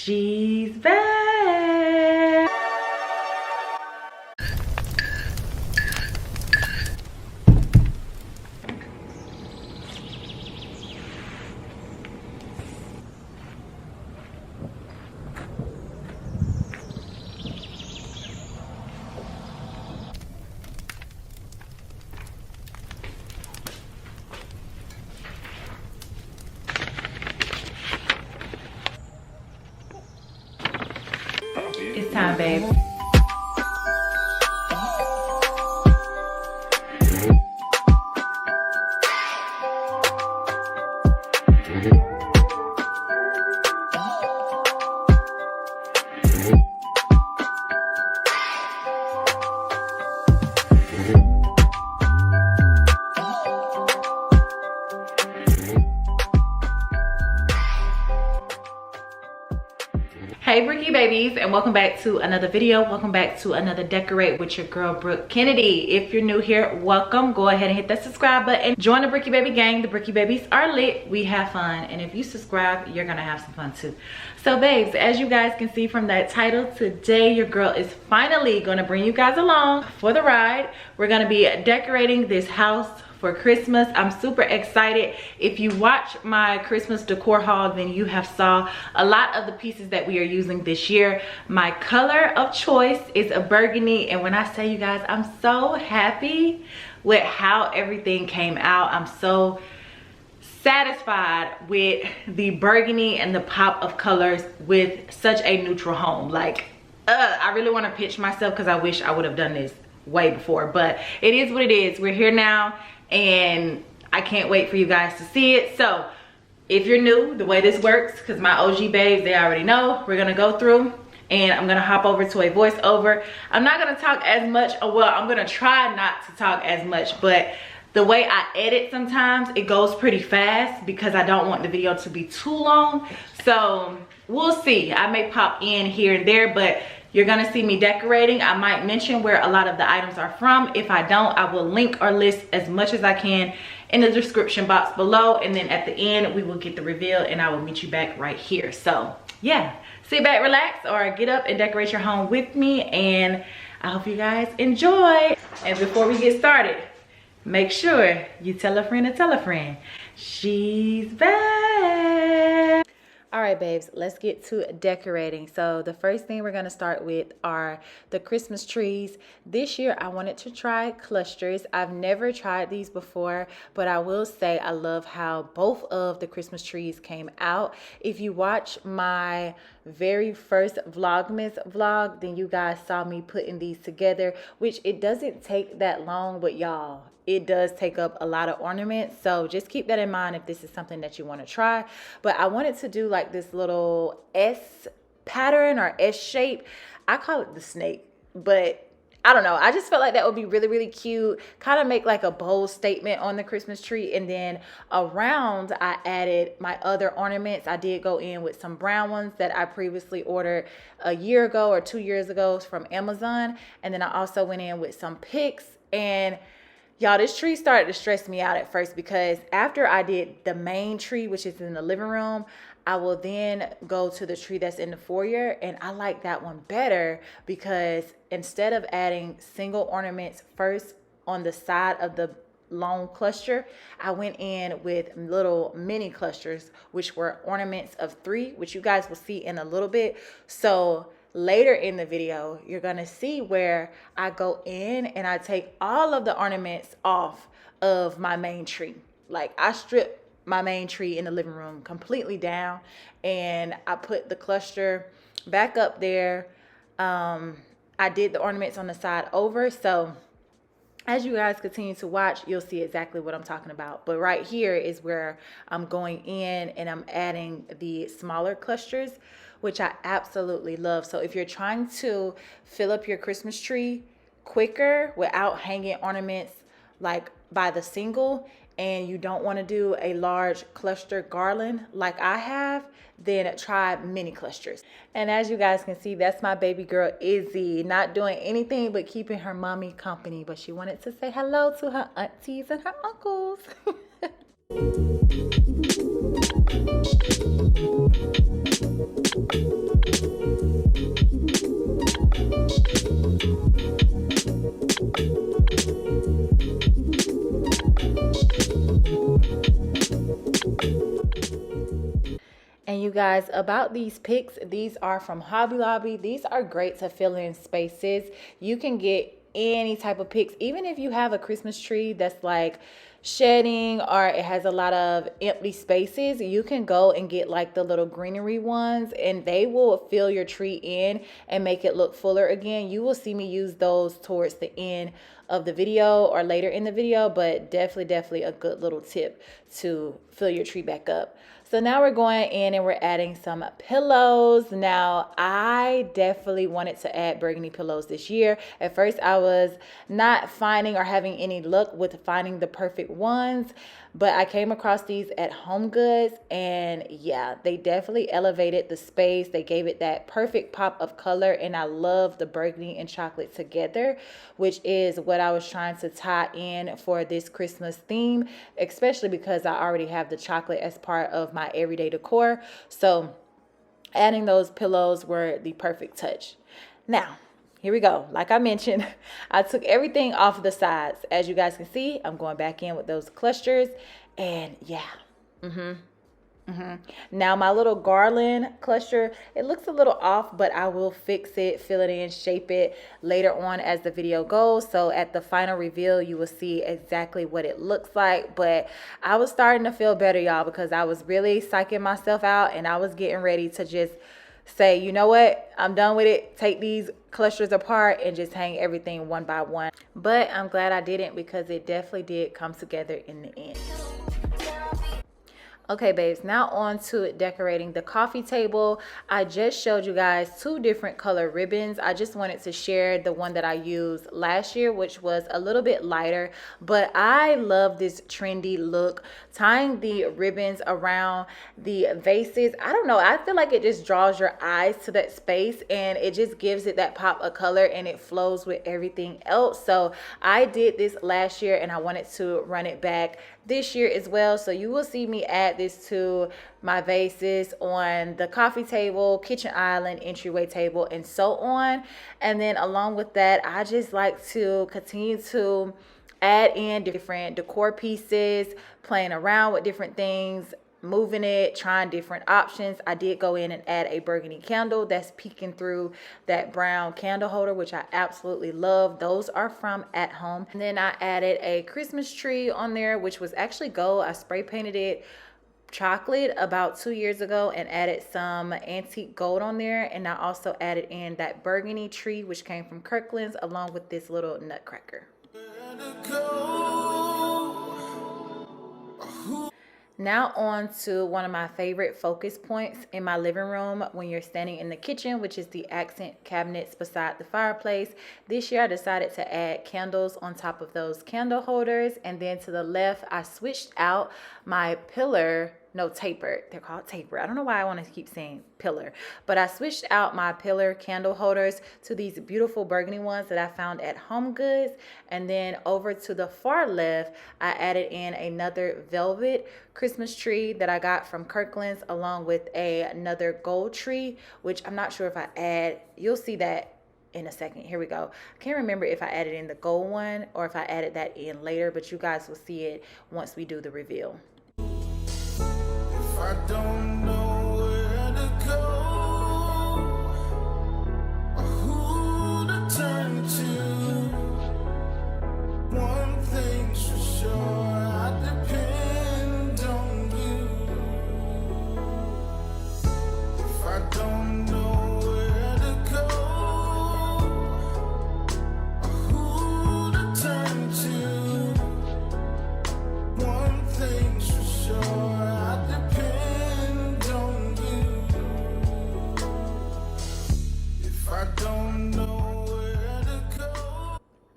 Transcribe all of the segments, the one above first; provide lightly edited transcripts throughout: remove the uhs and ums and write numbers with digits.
She's back. It's time, babe. Hey Brookie babies, and welcome back to another video. Welcome back to another Decorate with your girl Brooke Kennedy. If you're new here, welcome. Go ahead and hit that subscribe button. Join the Brookie baby gang. The Brookie babies are lit. We have fun, and if you subscribe, you're gonna have some fun too. So babes, as you guys can see from that title, today your girl is finally gonna bring you guys along for the ride. We're gonna be decorating this house for Christmas. I'm super excited. If you watch my Christmas decor haul, then you have saw a lot of the pieces that we are using this year. My color of choice is a burgundy, and when I say, you guys, I'm so happy with how everything came out. I'm so satisfied with the burgundy and the pop of colors with such a neutral home. Like, I really want to pinch myself because I wish I would have done this way before, but it is what it is. We're here now, and I can't wait for you guys to see it. So if you're new, the way this works, because my OG babes, they already know, we're gonna go through and I'm gonna hop over to a voiceover. I'm not gonna talk as much, well, I'm gonna try not to talk as much, but the way I edit sometimes, it goes pretty fast because I don't want the video to be too long. So we'll see. I may pop in here and there, but you're gonna see me decorating. I might mention where a lot of the items are from. If I don't, I will link or list as much as I can in the description box below. And then at the end, we will get the reveal and I will meet you back right here. So yeah, sit back, relax, or get up and decorate your home with me. And I hope you guys enjoy. And before we get started, make sure you tell a friend to tell a friend. She's back. All right, babes, let's get to decorating. So the first thing we're gonna start with are the Christmas trees. This year, I wanted to try clusters. I've never tried these before, but I will say I love how both of the Christmas trees came out. If you watch my very first Vlogmas vlog, then you guys saw me putting these together, which it doesn't take that long, but y'all, it does take up a lot of ornaments. So just keep that in mind if this is something that you want to try. But I wanted to do like this little S pattern or S shape. I call it the snake, but I don't know. I just felt like that would be really, really cute. Kind of make like a bold statement on the Christmas tree. And then around, I added my other ornaments. I did go in with some brown ones that I previously ordered a year ago or 2 years ago from Amazon. And then I also went in with some picks. And y'all, this tree started to stress me out at first because after I did the main tree, which is in the living room, I will then go to the tree that's in the foyer, and I like that one better because instead of adding single ornaments first on the side of the long cluster, I went in with little mini clusters, which were ornaments of 3, which you guys will see in a little bit. So later in the video, you're gonna see where I go in and I take all of the ornaments off of my main tree. Like, I strip my main tree in the living room completely down and I put the cluster back up there. I did the ornaments on the side over. So as you guys continue to watch, you'll see exactly what I'm talking about. But right here is where I'm going in and I'm adding the smaller clusters, which I absolutely love. So if you're trying to fill up your Christmas tree quicker without hanging ornaments like by the single, and you don't want to do a large cluster garland like I have, then try mini clusters. And as you guys can see, that's my baby girl Izzy, not doing anything but keeping her mommy company, but she wanted to say hello to her aunties and her uncles. And you guys, about these picks, these are from Hobby Lobby. These are great to fill in spaces. You can get any type of picks, even if you have a Christmas tree that's like shedding or it has a lot of empty spaces, you can go and get like the little greenery ones and they will fill your tree in and make it look fuller again. You will see me use those towards the end of the video or later in the video, but definitely a good little tip to fill your tree back up. So now we're going in and we're adding some pillows. Now, I definitely wanted to add burgundy pillows this year. At first, I was not finding or having any luck with finding the perfect ones, but I came across these at HomeGoods, and yeah, they definitely elevated the space. They gave it that perfect pop of color, and I love the burgundy and chocolate together, which is what I was trying to tie in for this Christmas theme, especially because I already have the chocolate as part of my everyday decor. So adding those pillows were the perfect touch. Now, here we go. Like I mentioned, I took everything off the sides. As you guys can see, I'm going back in with those clusters, and yeah. Now my little garland cluster, it looks a little off, but I will fix it, fill it in, shape it later on as the video goes. So at the final reveal, you will see exactly what it looks like. But I was starting to feel better, y'all, because I was really psyching myself out and I was getting ready to just say, you know what, I'm done with it. Take these clusters apart and just hang everything one by one. But I'm glad I didn't, because it definitely did come together in the end. Okay, babes, now on to decorating the coffee table. I just showed you guys 2 different color ribbons. I just wanted to share the one that I used last year, which was a little bit lighter, but I love this trendy look. Tying the ribbons around the vases, I don't know, I feel like it just draws your eyes to that space and it just gives it that pop of color and it flows with everything else. So I did this last year and I wanted to run it back this year as well. So you will see me add this to my vases on the coffee table, kitchen island, entryway table, and so on. And then along with that, I just like to continue to add in different decor pieces, playing around with different things, moving it, trying different options. I did go in and add a burgundy candle that's peeking through that brown candle holder, which I absolutely love. Those are from At Home. And then I added a Christmas tree on there, which was actually gold. I spray painted it chocolate about 2 years ago and added some antique gold on there. And I also added in that burgundy tree, which came from Kirkland's, along with this little nutcracker. Now on to one of my favorite focus points in my living room when you're standing in the kitchen, which is the accent cabinets beside the fireplace. This year I decided to add candles on top of those candle holders, and then to the left I switched out my pillar, no, taper, they're called taper. I don't know why I want to keep saying pillar, but I switched out my pillar candle holders to these beautiful burgundy ones that I found at HomeGoods. And then over to the far left, I added in another velvet Christmas tree that I got from Kirkland's, along with another gold tree, which I'm not sure if I add, you'll see that in a second. Here we go. I can't remember if I added in the gold one or if I added that in later, but you guys will see it once we do the reveal. I don't know where to go or who to turn to. One thing's for sure, I depend on you. If I don't know where to go or who to turn to, one thing's for sure, I depend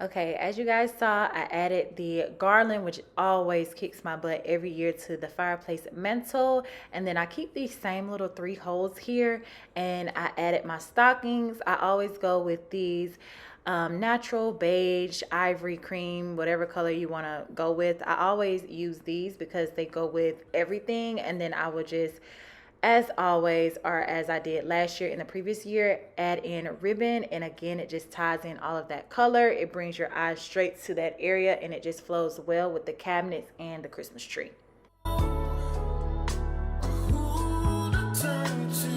Okay, as you guys saw, I added the garland, which always kicks my butt every year, to the fireplace mantle. And then I keep these same little 3 holes here, and I added my stockings. I always go with these natural beige, ivory cream, whatever color you want to go with. I always use these because they go with everything. And then I would just, as always, or as I did last year and the previous year, add in ribbon. And again, it just ties in all of that color. It brings your eyes straight to that area, and it just flows well with the cabinets and the Christmas tree. Who to turn to?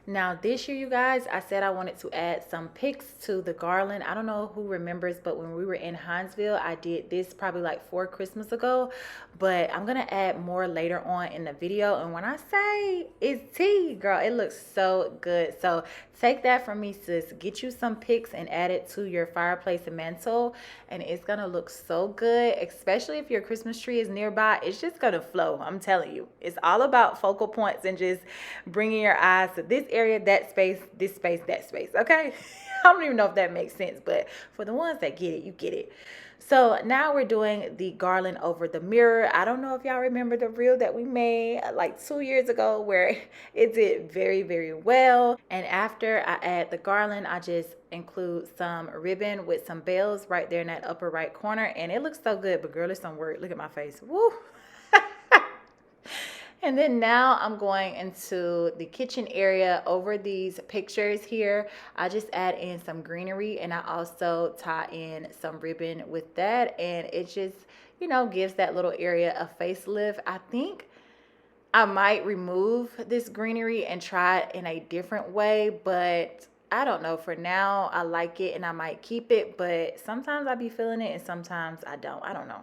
Now this year, you guys, I said I wanted to add some picks to the garland. I don't know who remembers, but when we were in Hinesville, I did this probably like 4 Christmas ago, but I'm gonna add more later on in the video. And when I say it's tea, girl, it looks so good. So take that from me, sis. Get you some picks and add it to your fireplace and mantle, and it's gonna look so good, especially if your Christmas tree is nearby. It's just gonna flow. I'm telling you, it's all about focal points and just bringing your eyes to this area, that space, this space, that space. Okay. I don't even know if that makes sense, but for the ones that get it, you get it. So now we're doing the garland over the mirror. I don't know if y'all remember the reel that we made like 2 years ago where it did very, very well. And after I add the garland, I just include some ribbon with some bells right there in that upper right corner. And it looks so good, but girl, it's some work. Look at my face. Woo. And then now I'm going into the kitchen area over these pictures here. I just add in some greenery, and I also tie in some ribbon with that. And it just, you know, gives that little area a facelift. I think I might remove this greenery and try it in a different way, but I don't know. For now, I like it and I might keep it, but sometimes I be feeling it and sometimes I don't. I don't know.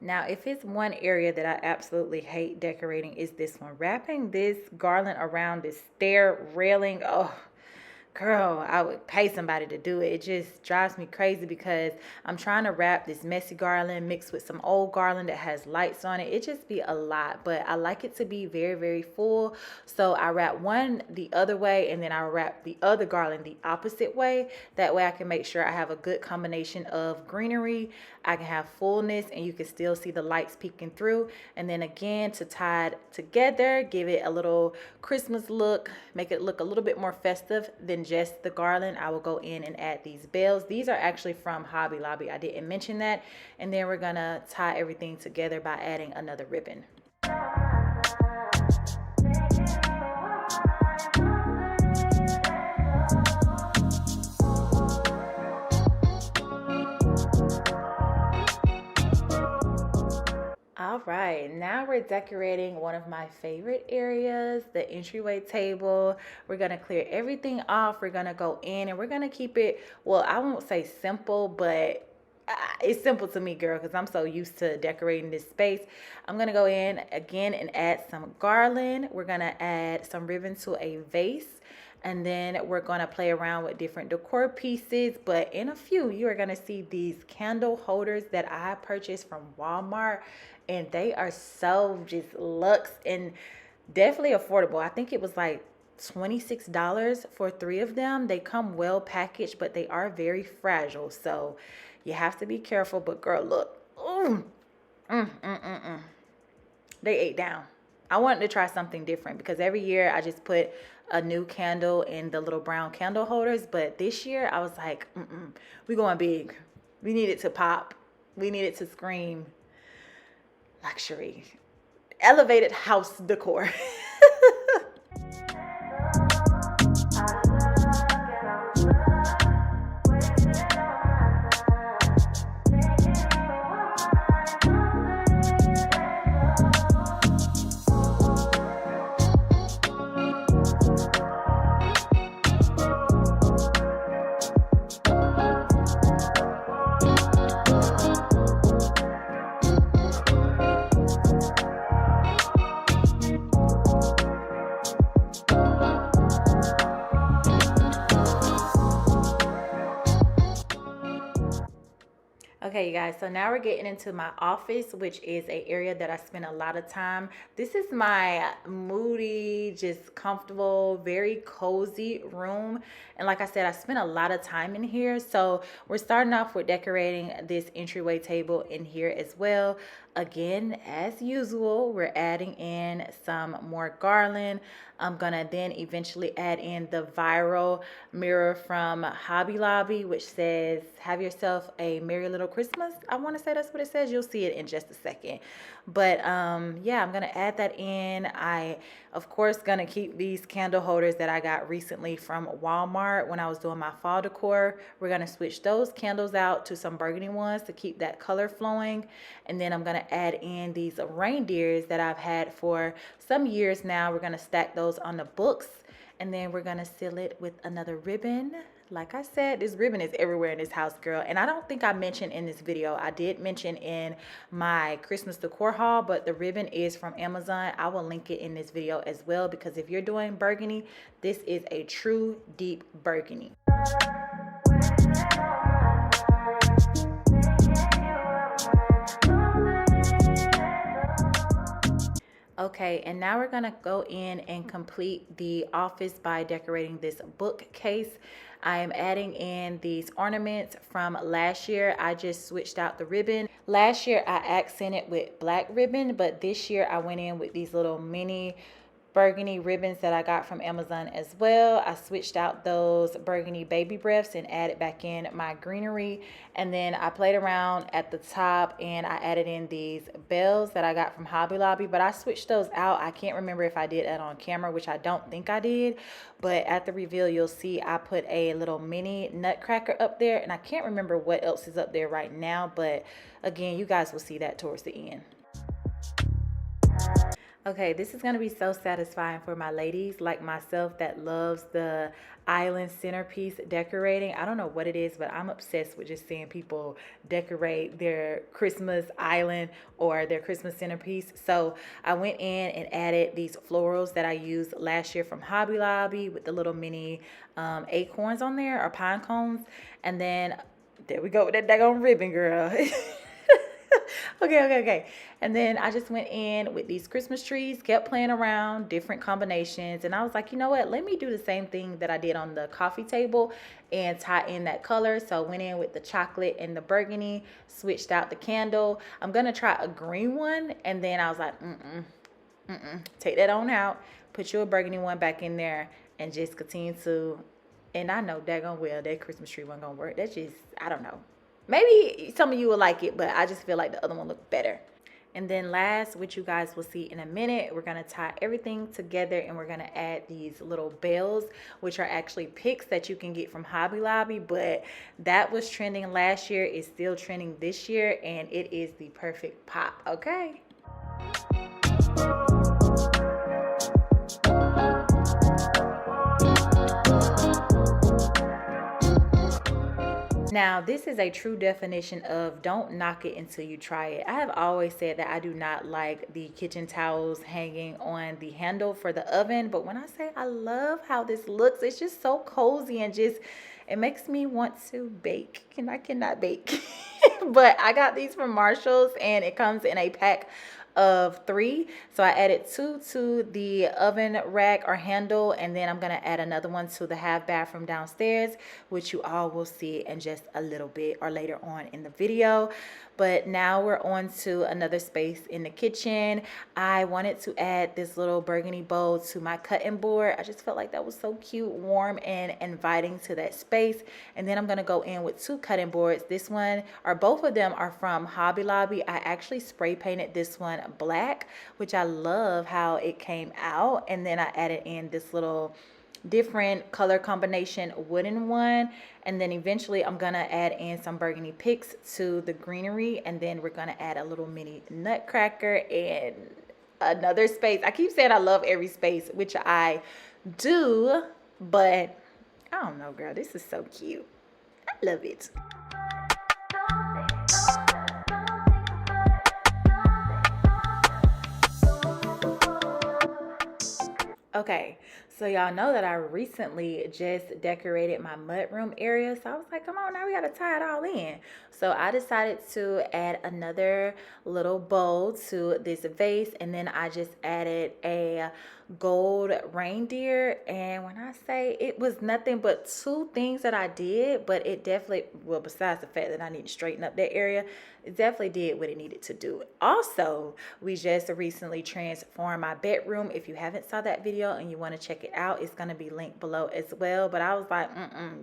Now, if it's one area that I absolutely hate decorating, is this one. Wrapping this garland around this stair railing. Oh, girl, I would pay somebody to do it. It just drives me crazy because I'm trying to wrap this messy garland mixed with some old garland that has lights on it. It just be a lot, but I like it to be very, very full. So I wrap one the other way, and then I wrap the other garland the opposite way. That way I can make sure I have a good combination of greenery. I can have fullness, and you can still see the lights peeking through. And then again, to tie it together, give it a little Christmas look, make it look a little bit more festive than just the garland, I will go in and add these bells. These are actually from Hobby Lobby. I didn't mention that. And then we're gonna tie everything together by adding another ribbon. All right, now we're decorating one of my favorite areas, the entryway table. We're gonna clear everything off. We're gonna go in and we're gonna keep it, well, I won't say simple, but it's simple to me, girl, because I'm so used to decorating this space. I'm gonna go in again and add some garland. We're gonna add some ribbon to a vase. And then we're going to play around with different decor pieces. But in a few, you are going to see these candle holders that I purchased from Walmart. And they are so just luxe and definitely affordable. I think it was like $26 for 3 of them. They come well packaged, but they are very fragile. So you have to be careful. But girl, look. They ate down. I wanted to try something different because every year I just put a new candle in the little brown candle holders. But this year I was like, we going big. We need it to pop. We need it to scream luxury. Elevated house decor. Okay, you guys, so now we're getting into my office, which is an area that I spend a lot of time. This is my moody, just comfortable, very cozy room. And like I said, I spent a lot of time in here. So we're starting off with decorating this entryway table in here as well. Again, as usual, we're adding in some more garland. I'm gonna then eventually add in the viral mirror from Hobby Lobby, which says, "Have yourself a merry little Christmas." I want to say that's what it says. You'll see it in just a second. But yeah, I'm gonna add that in. I, of course, gonna keep these candle holders that I got recently from Walmart when I was doing my fall decor. We're gonna switch those candles out to some burgundy ones to keep that color flowing. And then I'm gonna add in these reindeers that I've had for some years now. We're gonna stack those on the books, and then we're gonna seal it with another ribbon. Like I said, this ribbon is everywhere in this house, girl. And I don't think I mentioned in this video, I did mention in my Christmas decor haul, but the ribbon is from Amazon. I will link it in this video as well, because if you're doing burgundy, this is a true deep burgundy. Okay, and now we're gonna go in and complete the office by decorating this bookcase. I am adding in these ornaments from last year. I just switched out the ribbon. Last year I accented with black ribbon, but this year I went in with these little mini burgundy ribbons that I got from Amazon as well. I switched out those burgundy baby breaths and added back in my greenery. And then I played around at the top and I added in these bells that I got from Hobby Lobby, but I switched those out. I can't remember if I did that on camera, which I don't think I did, but at the reveal you'll see I put a little mini nutcracker up there, and I can't remember what else is up there right now, but again, you guys will see that towards the end. Okay, this is going to be so satisfying for my ladies like myself that loves the island centerpiece decorating. I don't know what it is, but I'm obsessed with just seeing people decorate their Christmas island or their Christmas centerpiece. So I went in and added these florals that I used last year from Hobby Lobby with the little mini acorns on there, or pine cones. And then there we go with that daggone ribbon, girl. Okay. And then I just went in with these Christmas trees, kept playing around, different combinations. And I was like, you know what? Let me do the same thing that I did on the coffee table and tie in that color. So I went in with the chocolate and the burgundy, switched out the candle. I'm going to try a green one. And then I was like, take that on out. Put your burgundy one back in there and just continue to. And I know daggone well that Christmas tree wasn't going to work. That's just, I don't know. Maybe some of you will like it, but I just feel like the other one looked better. And then last, which you guys will see in a minute, we're going to tie everything together and we're going to add these little bells, which are actually picks that you can get from Hobby Lobby. But that was trending last year. It's still trending this year, and it is the perfect pop, okay? Now, this is a true definition of don't knock it until you try it. I have always said that I do not like the kitchen towels hanging on the handle for the oven, but when I say I love how this looks, it's just so cozy and just, it makes me want to bake, and I cannot bake. But I got these from Marshall's, and it comes in a pack of 3. So I added 2 to the oven rack or handle, and then I'm going to add another one to the half bathroom downstairs, which you all will see in just a little bit or later on in the video. But now we're on to another space in the kitchen. I wanted to add this little burgundy bowl to my cutting board. I just felt like that was so cute, warm, and inviting to that space. And then I'm going to go in with 2 cutting boards. This one, or both of them, are from Hobby Lobby. I actually spray painted this one black, which I love how it came out. And then I added in this little different color combination wooden one, and then eventually I'm gonna add in some burgundy picks to the greenery, and then we're gonna add a little mini nutcracker and another space. I keep saying I love every space, which I do, but I don't know, girl, this is so cute. I love it. Okay, So y'all know that I recently just decorated my mudroom area. So I was like, come on, now we gotta tie it all in. So I decided to add another little bowl to this vase, and then I just added a gold reindeer. And when I say it was nothing but two things that I did, but it definitely, well, besides the fact that I need to straighten up that area, it definitely did what it needed to do. Also, we just recently transformed my bedroom. If you haven't saw that video and you want to check it out, it's going to be linked below as well. But I was like,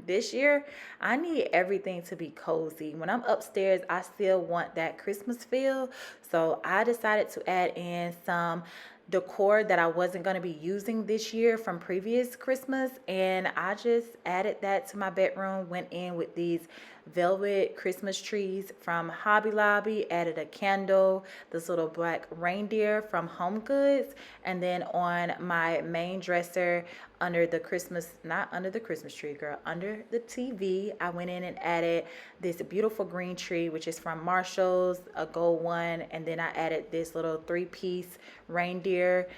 this year I need everything to be cozy. When I'm upstairs, I still want that Christmas feel. So I decided to add in some decor that I wasn't going to be using this year from previous Christmas, and I just added that to my bedroom. Went in with these velvet Christmas trees from Hobby Lobby, added a candle, this little black reindeer from Home Goods, and then on my main dresser under the Christmas, not under the Christmas tree, girl, under the TV, I went in and added this beautiful green tree, which is from Marshall's, a gold one, and then I added this little 3-piece reindeer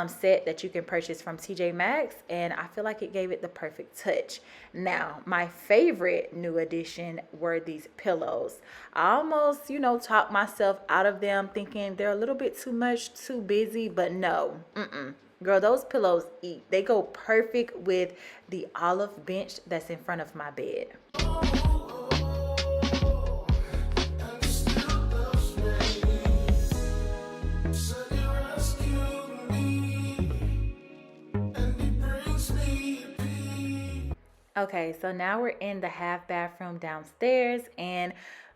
set that you can purchase from TJ Maxx, and I feel like it gave it the perfect touch. Now, my favorite new addition were these pillows. I almost, talked myself out of them thinking they're a little bit too much, too busy, but no, Girl, those pillows eat. They go perfect with the olive bench that's in front of my bed. Okay, so now we're in the half bathroom downstairs, and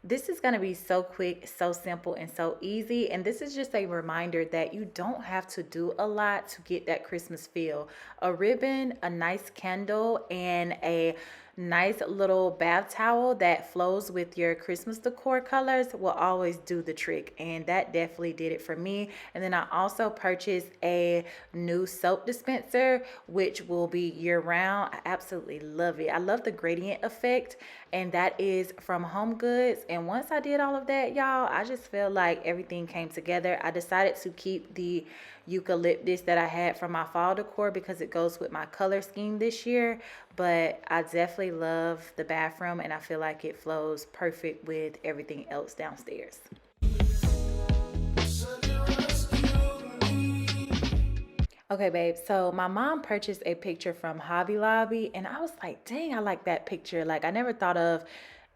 this is going to be so quick, so simple, and so easy. And this is just a reminder that you don't have to do a lot to get that Christmas feel. A ribbon, a nice candle, and a nice little bath towel that flows with your Christmas decor colors will always do the trick, and that definitely did it for me. And then I also purchased a new soap dispenser, which will be year round. I absolutely love it. I love the gradient effect, and that is from Home Goods. And once I did all of that, y'all, I just feel like everything came together. I decided to keep the eucalyptus that I had from my fall decor because it goes with my color scheme this year, but I definitely love the bathroom, and I feel like it flows perfect with everything else downstairs. Okay, babe, so my mom purchased a picture from Hobby Lobby, and I was like, dang, I like that picture. Like, I never thought of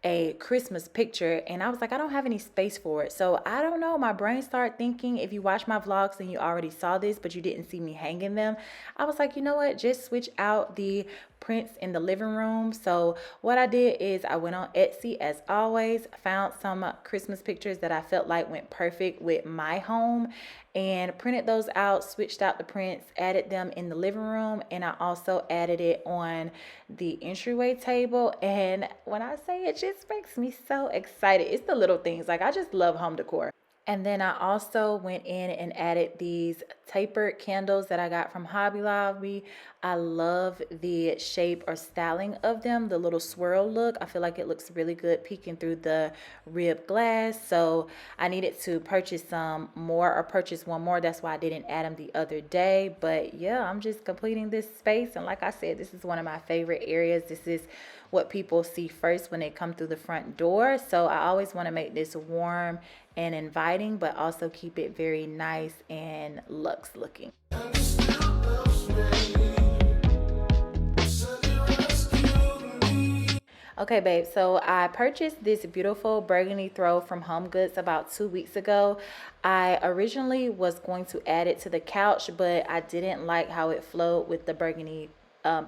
a Christmas picture, and I was like, I don't have any space for it. So I don't know, my brain started thinking, if you watch my vlogs and you already saw this but you didn't see me hanging them, I was like, you know what, just switch out the prints in the living room. So what I did is I went on Etsy as always, found some Christmas pictures that I felt like went perfect with my home, and printed those out, switched out the prints, added them in the living room, and I also added it on the entryway table. And when I say it just makes me so excited, it's the little things. Like, I just love home decor. And then I also went in and added these tapered candles that I got from Hobby Lobby. I love the shape or styling of them, the little swirl look. I feel like it looks really good peeking through the ribbed glass. So I needed to purchase some more, or purchase one more. That's why I didn't add them the other day. But yeah, I'm just completing this space. And like I said, this is one of my favorite areas. This is what people see first when they come through the front door. So I always want to make this warm and inviting, but also keep it very nice and luxe looking. Okay, babe, so I purchased this beautiful burgundy throw from Home Goods about 2 weeks ago. I originally was going to add it to the couch, but I didn't like how it flowed with the burgundy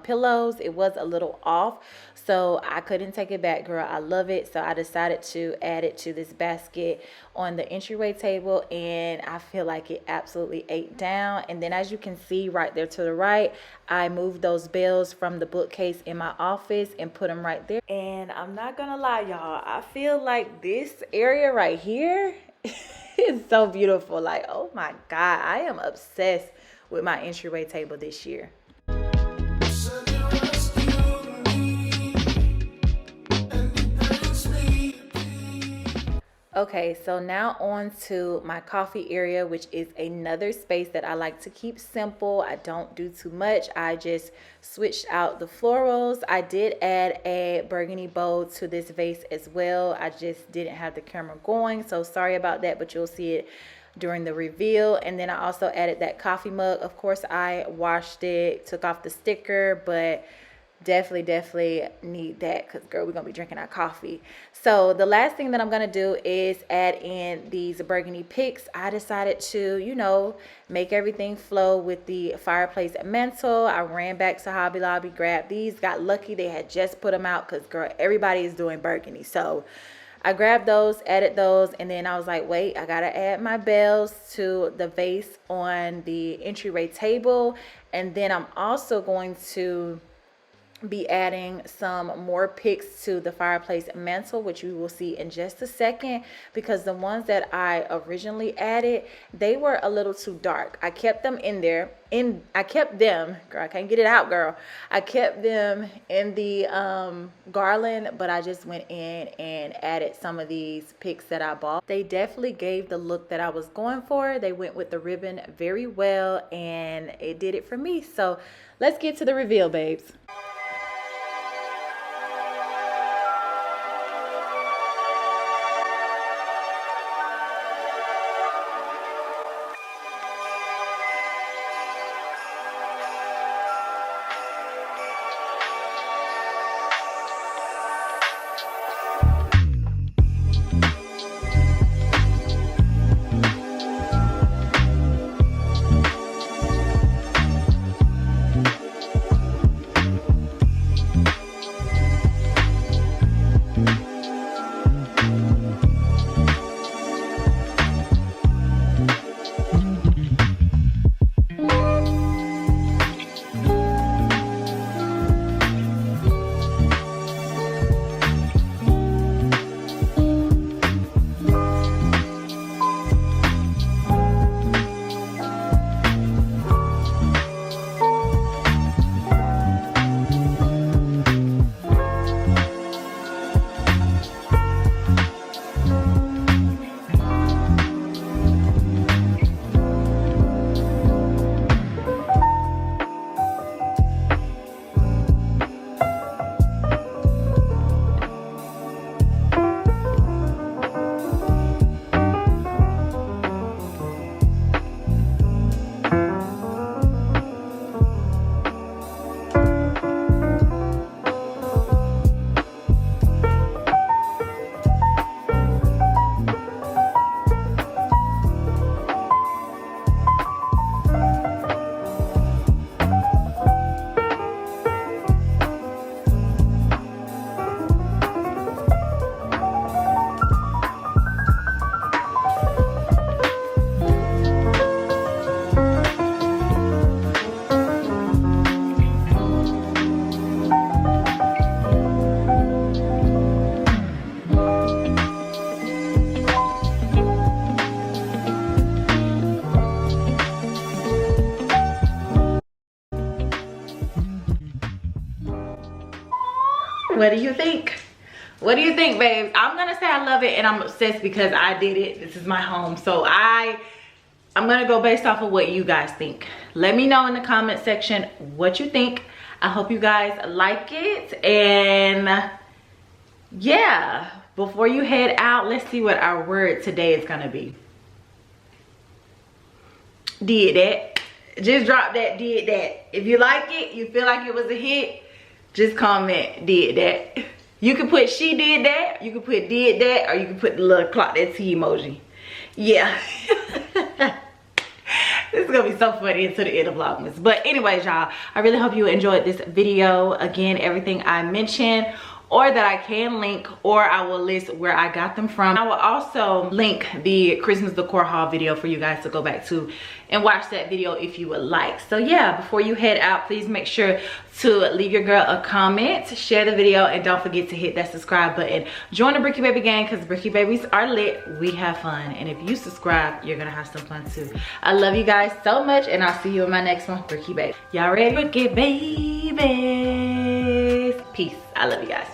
pillows. It was a little off, so I couldn't take it back, girl. I love it, so I decided to add it to this basket on the entryway table, and I feel like it absolutely ate down. And then, as you can see right there to the right, I moved those bells from the bookcase in my office and put them right there. And I'm not gonna lie, y'all, I feel like this area right here is so beautiful. Like, oh my God, I am obsessed with my entryway table this year. Okay, so now on to my coffee area, which is another space that I like to keep simple. I don't do too much. I just switched out the florals. I did add a burgundy bowl to this vase as well. I just didn't have the camera going, so sorry about that, but you'll see it during the reveal. And then I also added that coffee mug. Of course, I washed it, took off the sticker, but definitely need that because girl, we're gonna be drinking our coffee. So the last thing that I'm gonna do is add in these burgundy picks. I decided to, you know, make everything flow with the fireplace mantle. I ran back to Hobby Lobby, grabbed these, got lucky they had just put them out because girl, everybody is doing burgundy. So I grabbed those, added those, and then I was like, wait, I gotta add my bells to the vase on the entryway table. And then I'm also going to be adding some more picks to the fireplace mantle, which you will see in just a second, because the ones that I originally added, they were a little too dark. I kept them in there, I kept them, girl, I can't get it out, girl. I kept them in the garland, but I just went in and added some of these picks that I bought. They definitely gave the look that I was going for. They went with the ribbon very well, and it did it for me. So let's get to the reveal, babes. What do you think? What do you think, babe? I'm gonna say I love it and I'm obsessed because I did it. This is my home. So I'm gonna go based off of what you guys think. Let me know in the comment section what you think. I hope you guys like it. And yeah, before you head out, let's see what our word today is gonna be. Did that. Just drop that, did that. If you like it, you feel like it was a hit, just comment did that. You can put she did that, you can put did that, or you can put the little clock that T emoji. Yeah. This is gonna be so funny into the end of Vlogmas. But anyways, y'all, I really hope you enjoyed this video. Again, everything I mentioned or that I can link, or I will list where I got them from. I will also link the Christmas decor haul video for you guys to go back to and watch that video if you would like. So yeah, before you head out, please make sure to leave your girl a comment, share the video, and don't forget to hit that subscribe button. Join the Brookie Baby gang because Brookie Babies are lit. We have fun. And if you subscribe, you're gonna have some fun too. I love you guys so much, and I'll see you in my next one, Brookie Baby. Y'all ready? Brookie Babies. Peace. I love you guys.